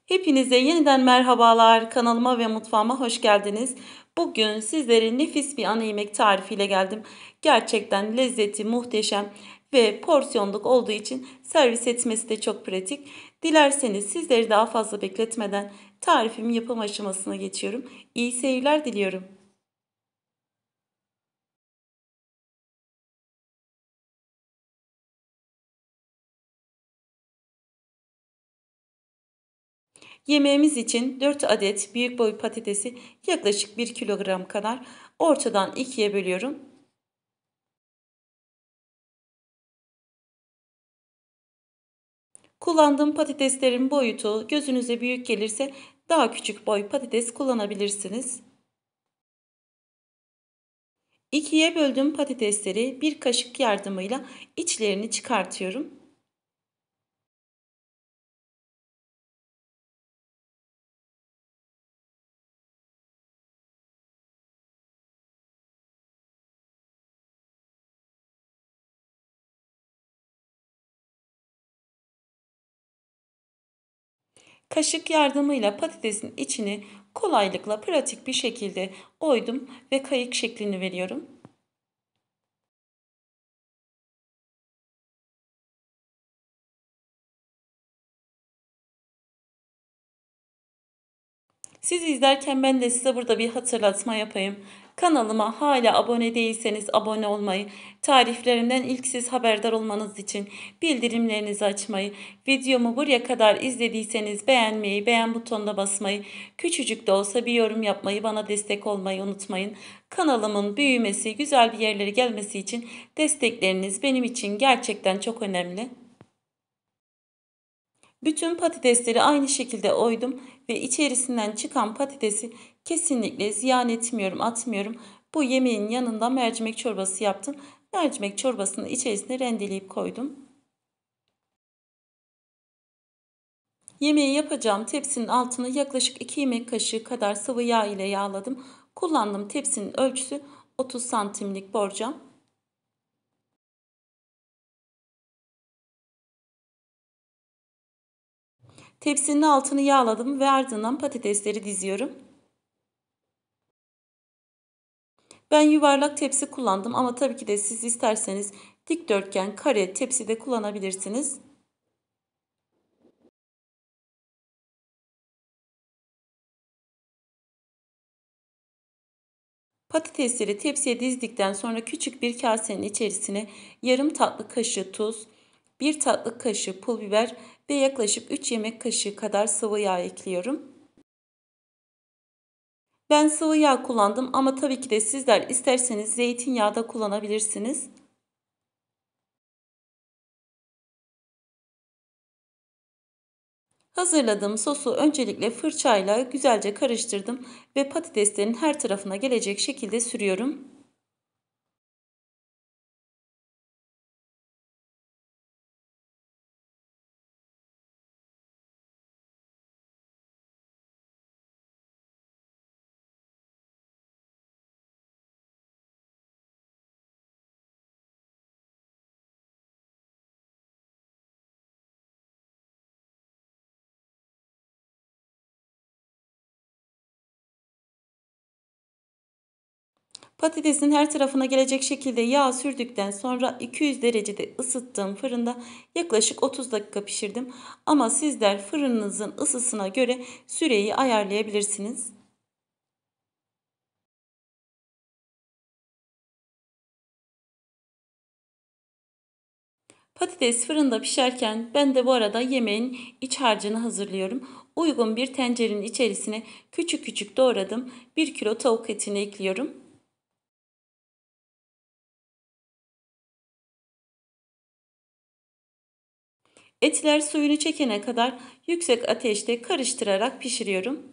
Hepinize yeniden merhabalar. Kanalıma ve mutfağıma hoş geldiniz. Bugün sizlere nefis bir ana yemek tarifiyle geldim. Gerçekten lezzeti muhteşem ve porsiyonluk olduğu için servis etmesi de çok pratik. Dilerseniz sizleri daha fazla bekletmeden tarifimin yapım aşamasına geçiyorum. İyi seyirler diliyorum. Yemeğimiz için 4 adet büyük boy patatesi yaklaşık 1 kilogram kadar ortadan ikiye bölüyorum. Kullandığım patateslerin boyutu gözünüze büyük gelirse daha küçük boy patates kullanabilirsiniz. İkiye böldüğüm patatesleri bir kaşık yardımıyla içlerini çıkartıyorum. Kaşık yardımıyla patatesin içini kolaylıkla pratik bir şekilde oydum ve kayık şeklini veriyorum. Siz izlerken ben de size burada bir hatırlatma yapayım. Kanalıma hala abone değilseniz abone olmayı, tariflerimden ilk siz haberdar olmanız için bildirimlerinizi açmayı, videomu buraya kadar izlediyseniz beğenmeyi, beğen butonuna basmayı, küçücük de olsa bir yorum yapmayı, bana destek olmayı unutmayın. Kanalımın büyümesi, güzel bir yerlere gelmesi için destekleriniz benim için gerçekten çok önemli. Bütün patatesleri aynı şekilde oydum ve içerisinden çıkan patatesi kesinlikle ziyan etmiyorum, atmıyorum. Bu yemeğin yanında mercimek çorbası yaptım. Mercimek çorbasını içerisine rendeleyip koydum. Yemeği yapacağım tepsinin altını yaklaşık 2 yemek kaşığı kadar sıvı yağ ile yağladım. Kullandığım tepsinin ölçüsü 30 santimlik borcam. Tepsinin altını yağladım ve ardından patatesleri diziyorum. Ben yuvarlak tepsi kullandım ama tabii ki de siz isterseniz dikdörtgen, kare tepsi de kullanabilirsiniz. Patatesleri tepsiye dizdikten sonra küçük bir kasenin içerisine yarım tatlı kaşığı tuz, bir tatlı kaşığı pul biber ve yaklaşık 3 yemek kaşığı kadar sıvı yağ ekliyorum. Ben sıvı yağ kullandım ama tabii ki de sizler isterseniz zeytinyağı da kullanabilirsiniz. Hazırladığım sosu öncelikle fırçayla güzelce karıştırdım ve patateslerin her tarafına gelecek şekilde sürüyorum. Patatesin her tarafına gelecek şekilde yağ sürdükten sonra 200 derecede ısıttığım fırında yaklaşık 30 dakika pişirdim. Ama sizler fırınınızın ısısına göre süreyi ayarlayabilirsiniz. Patates fırında pişerken ben de bu arada yemeğin iç harcını hazırlıyorum. Uygun bir tencerenin içerisine küçük küçük doğradım 1 kilo tavuk etini ekliyorum. Etler suyunu çekene kadar yüksek ateşte karıştırarak pişiriyorum.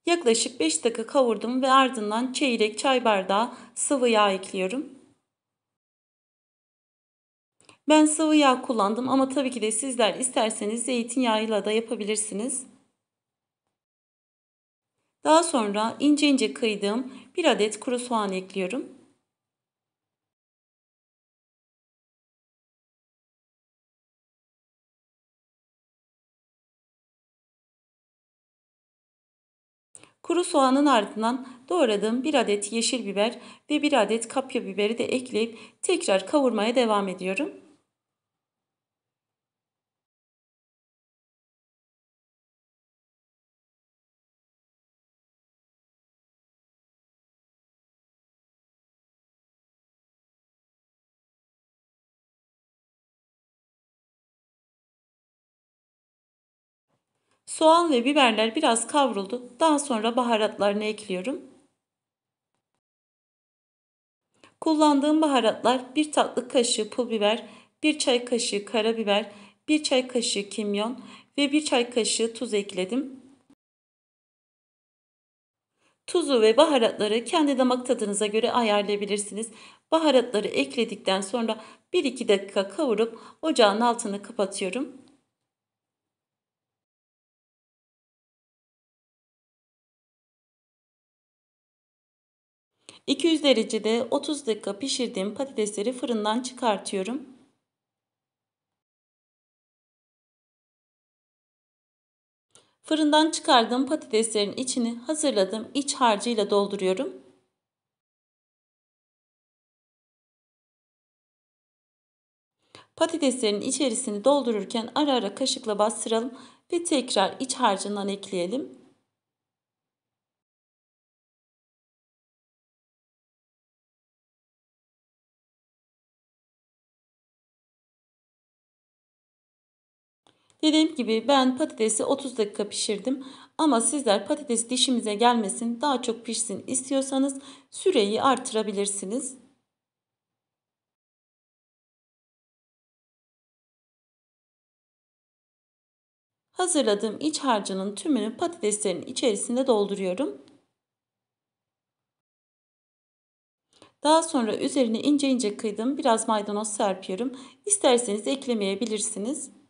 Yaklaşık 5 dakika kavurdum ve ardından çeyrek çay bardağı sıvı yağ ekliyorum. Ben sıvı yağ kullandım ama tabii ki de sizler isterseniz zeytinyağıyla da yapabilirsiniz. Daha sonra ince ince kıydığım bir adet kuru soğan ekliyorum. Kuru soğanın ardından doğradığım 1 adet yeşil biber ve 1 adet kapya biberi de ekleyip tekrar kavurmaya devam ediyorum. Soğan ve biberler biraz kavruldu. Daha sonra baharatlarını ekliyorum. Kullandığım baharatlar: 1 tatlı kaşığı pul biber, 1 çay kaşığı karabiber, 1 çay kaşığı kimyon ve 1 çay kaşığı tuz ekledim. Tuzu ve baharatları kendi damak tadınıza göre ayarlayabilirsiniz. Baharatları ekledikten sonra 1-2 dakika kavurup ocağın altını kapatıyorum. 200 derecede 30 dakika pişirdiğim patatesleri fırından çıkartıyorum. Fırından çıkardığım patateslerin içini hazırladığım iç harcıyla dolduruyorum. Patateslerin içerisini doldururken ara ara kaşıkla bastıralım ve tekrar iç harcından ekleyelim. Dediğim gibi ben patatesi 30 dakika pişirdim ama sizler patates dişimize gelmesin, daha çok pişsin istiyorsanız süreyi artırabilirsiniz. Hazırladığım iç harcının tümünü patateslerin içerisine dolduruyorum. Daha sonra üzerine ince ince kıydığım biraz maydanoz serpiyorum. İsterseniz eklemeyebilirsiniz.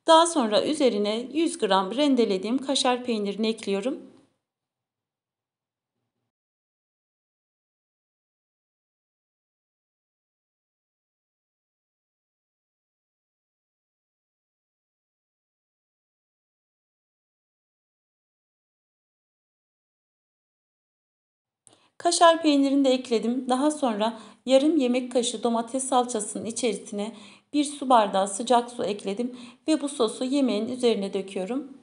Daha sonra üzerine 100 gram rendelediğim kaşar peynirini ekliyorum. Kaşar peynirini de ekledim. Daha sonra yarım yemek kaşığı domates salçasının içerisine 1 su bardağı sıcak su ekledim ve bu sosu yemeğin üzerine döküyorum.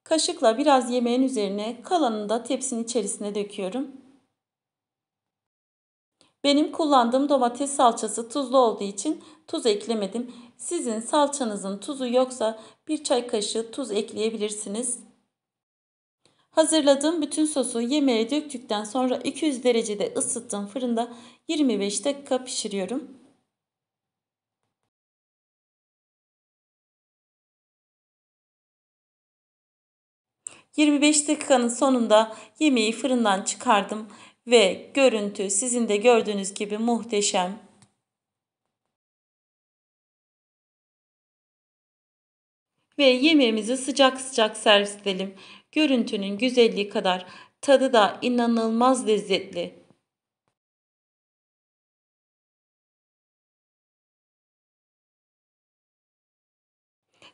Kaşıkla biraz yemeğin üzerine, kalanını da tepsinin içerisine döküyorum. Benim kullandığım domates salçası tuzlu olduğu için tuz eklemedim. Sizin salçanızın tuzu yoksa 1 çay kaşığı tuz ekleyebilirsiniz. Hazırladığım bütün sosu yemeğe döktükten sonra 200 derecede ısıttığım fırında 25 dakika pişiriyorum. 25 dakikanın sonunda yemeği fırından çıkardım ve görüntü sizin de gördüğünüz gibi muhteşem. Ve yemeğimizi sıcak sıcak servis edelim. Görüntünün güzelliği kadar tadı da inanılmaz lezzetli.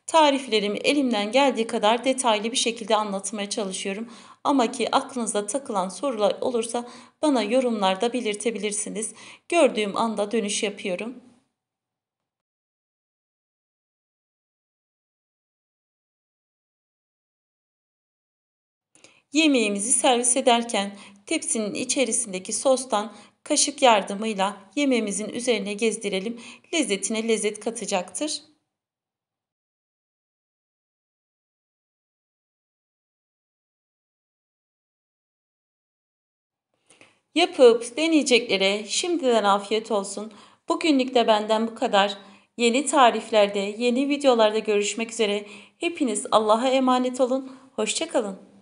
Tariflerimi elimden geldiği kadar detaylı bir şekilde anlatmaya çalışıyorum. Ama ki aklınıza takılan sorular olursa bana yorumlarda belirtebilirsiniz. Gördüğüm anda dönüş yapıyorum. Yemeğimizi servis ederken tepsinin içerisindeki sostan kaşık yardımıyla yemeğimizin üzerine gezdirelim. Lezzetine lezzet katacaktır. Yapıp deneyeceklere şimdiden afiyet olsun. Bugünlük de benden bu kadar. Yeni tariflerde, yeni videolarda görüşmek üzere. Hepiniz Allah'a emanet olun. Hoşça kalın.